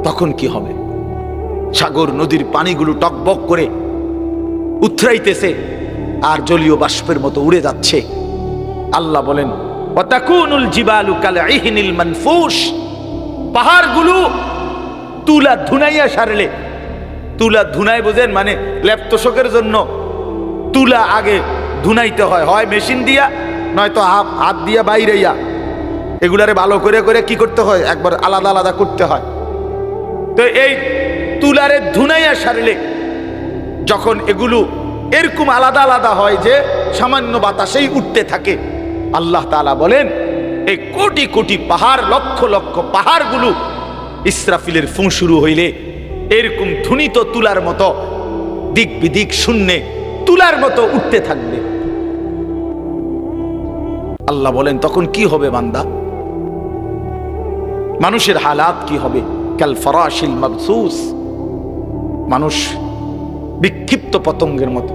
তখন কি হবে? সাগর নদীর পানিগুলো টকবক করে উথরাইতেছে আর জলীয় বাষ্পের মতো উড়ে যাচ্ছে। আল্লাহ বলেন ওয়াতাকুনুল জিবালু কালঈহিনিল মানফুশ, পাহাড়গুলো তুলা ধুনাইয়া সারলে, তুলা ধুনাই বোঝেন মানে ল্যাপতোষকের জন্য তুলা আগে ধুনাইতে হয়, হয় মেশিন দিয়া নয়তো হাত দিয়া বাইরেইয়া, এগুলারে ভালো করে করে কি করতে হয়, একবার আলাদা আলাদা করতে হয়। তো এই তুলারে ধুনাইয়া সারলে যখন এগুলো এরকম আলাদা আলাদা হয় যে সামান্য বাতাসেই উঠতে থাকে, আল্লাহ তাআলা বলেন এই কোটি কোটি পাহাড়, লক্ষ লক্ষ পাহাড়গুলো ইসরাফিলের ফুঁ শুরু হইলে এরকম ধুনিত তুলার মতো দিক বিদিক শূন্যে তুলার মতো উঠতে থাকবে। আল্লাহ বলেন তখন কি হবে বান্দা? মানুষের হালাত কি হবে? কাল ফরাশিল মাবসুস, মানুষ বিক্ষিপ্ত পতঙ্গের মতো।